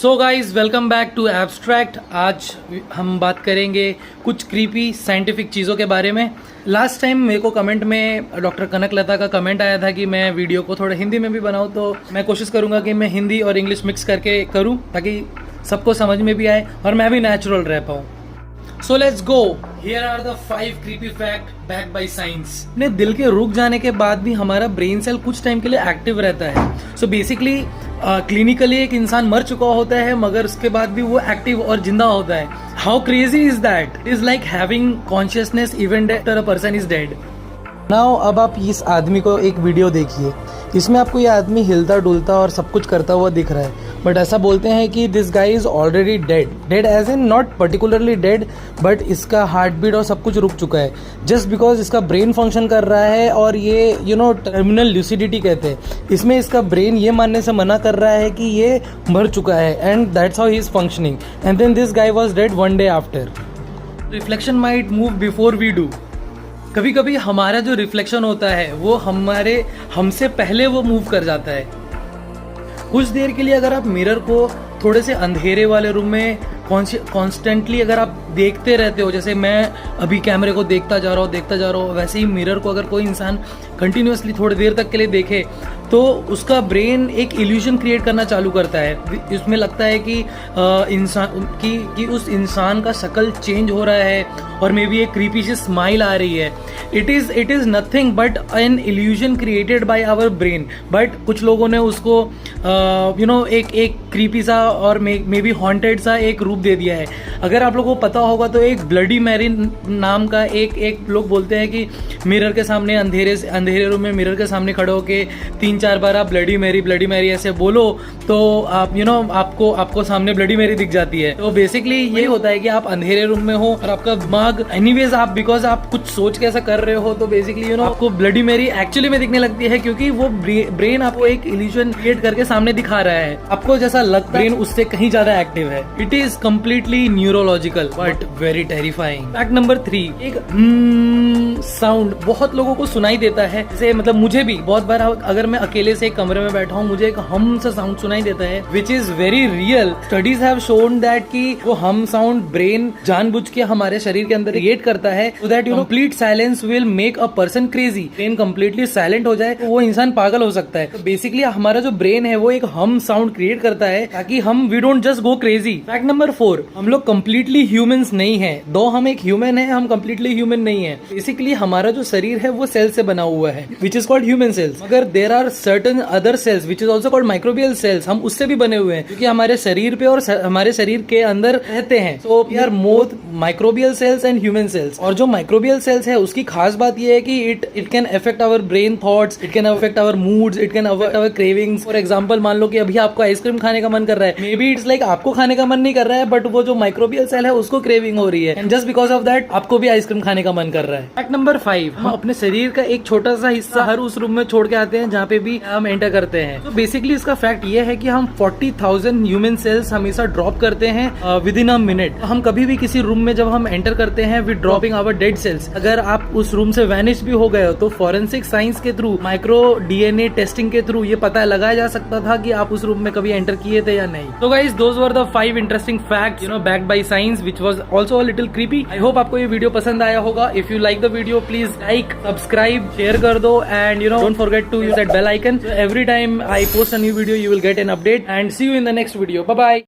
So guys welcome back to Abstract. आज हम बात करेंगे कुछ क्रीपी साइंटिफिक चीज़ों के बारे में। लास्ट टाइम मेरे को कमेंट में डॉक्टर कनक लता का कमेंट आया था कि मैं वीडियो को थोड़ा हिंदी में भी बनाऊं, तो मैं कोशिश करूंगा कि मैं हिंदी और इंग्लिश मिक्स करके करूं ताकि सबको समझ में भी आए और मैं भी नेचुरल रह पाऊँ। So let's go. Here are the 5 creepy fact backed by science. अपने दिल के रुक जाने के बाद भी हमारा ब्रेन सेल कुछ टाइम के लिए एक्टिव रहता है। So basically क्लिनिकली एक इंसान मर चुका होता है मगर उसके बाद भी वो एक्टिव और जिंदा होता है। How crazy is that? It is like having consciousness even after a person is dead. Now अब आप इस आदमी को एक वीडियो देखिए, इसमें आपको ये आदमी हिलता डुलता और सब कुछ करता हुआ दिख रहा है, बट ऐसा बोलते हैं कि this guy is already dead as in not particularly dead, but इसका हार्ट बीट और सब कुछ रुक चुका है जस्ट बिकॉज इसका ब्रेन फंक्शन कर रहा है। और ये टर्मिनल ल्यूसिडिटी कहते हैं। इसमें इसका ब्रेन ये मानने से मना कर रहा है कि ये मर चुका है and that's how he is functioning and then this guy was dead one day after. Reflection might move before we do. कभी कभी हमारा जो रिफ्लेक्शन होता है वो हमसे पहले वो मूव कर जाता है। कुछ देर के लिए अगर आप मिरर को थोड़े से अंधेरे वाले रूम में कॉन्स्टेंटली अगर आप देखते रहते हो, जैसे मैं अभी कैमरे को देखता जा रहा हूँ, वैसे ही मिरर को अगर कोई इंसान कंटिन्यूअसली थोड़ी देर तक के लिए देखे तो उसका ब्रेन एक इल्यूजन क्रिएट करना चालू करता है। इसमें लगता है कि उस इंसान का शक्ल चेंज हो रहा है और मे बी एक क्रीपी सी स्माइल आ रही है। It is nothing but an illusion created by our brain. But कुछ लोगों ने उसको एक क्रीपी सा और मे बी हॉन्टेड सा एक रूप दे दिया है। अगर आप लोगों को पता होगा तो एक ब्लडी मैरी नाम का एक लोग बोलते हैं कि मिरर के सामने अंधेरे रूम में मिरर के सामने खड़े होके 3-4 बार आप ब्लडी मैरी ऐसे बोलो तो आप आपको सामने ब्लडी मैरी दिख जाती है। तो बेसिकली ये होता है कि आप अंधेरे रूम में हो और आपका दिमाग एनीवेज बिकॉज आप कुछ सोच के ऐसा कर रहे हो तो बेसिकली आपको ब्लडी मैरी एक्चुअली में दिखने लगती है, क्योंकि वो ब्रेन आपको एक इल्यूजन क्रिएट करके सामने दिखा रहा है। आपको जैसा लगता है ब्रेन उससे कहीं ज्यादा एक्टिव है। It is completely neurological but very terrifying. Fact number 3, एक साउंड बहुत लोगों को सुनाई देता है। जैसे मतलब मुझे भी बहुत बार अगर मैं अकेले से एक कमरे में बैठा हूँ मुझे एक हम सा साउंड सुनाई देता है, which is very real. Studies have shown that कि वो हम साउंड ब्रेन जानबूझ के हमारे शरीर के अंदर क्रिएट करता है so that complete silence will make a person crazy. Brain completely silent हो जाए तो वो इंसान पागल हो सकता है। तो बेसिकली हमारा जो ब्रेन है वो एक हम साउंड क्रिएट करता है ताकि we don't just go crazy. Fact number 4, हम लोग कंप्लीटली ह्यूमंस नहीं है। दो हम एक ह्यूमन है, हम कंप्लीटली ह्यूमन नहीं है। बेसिकली हमारा जो शरीर है वो सेल से बना हुआ है which is called human cells, मगर there are certain other cells which is also called microbial cells. हम उससे भी बने हुए हैं क्योंकि हमारे शरीर पे और हमारे शरीर के अंदर रहते हैं। So we are more microbial cells and human cells. और जो माइक्रोबियल सेल्स है उसकी खास बात यह है कि it can affect our brain thoughts, it can affect our moods, it can affect our cravings. For example मान लो कि अभी आपको आइसक्रीम खाने का मन कर रहा है, मे बी इट्स लाइक आपको खाने का मन नहीं कर रहा है बट वो जो माइक्रोबियल सेल है उसको क्रेविंग हो रही है and just because of that आपको भी आइसक्रीम खाने का मन कर रहा है। फैक्ट नंबर 5, हम अपने शरीर का एक छोटा सा हिस्सा हर उस रूम में छोड़ के आते हैं जहाँ पे भी हम एंटर करते हैं। तो बेसिकली इसका फैक्ट ये है कि हम 40,000 ह्यूमन सेल्स हमेशा ड्रॉप करते हैं विद इन अ मिनट। हम कभी भी किसी रूम में जब हम एंटर करते हैं with dropping our dead cells. अगर आप उस रूम से वैनिश भी हो गए हो तो फॉरेंसिक साइंस के थ्रू, माइक्रो डीएनए टेस्टिंग के थ्रू ये पता लगाया जा सकता था कि आप उस रूम में कभी एंटर किए थे या नहीं। तो guys those were the 5 interesting facts backed by science which was also a little creepy. I hope आपको ये वीडियो पसंद आया होगा। If you like the video please like, subscribe, share कर दो and don't forget to use that bell icon. So every time I post a new video you will get an update and see you in the next video. Bye bye.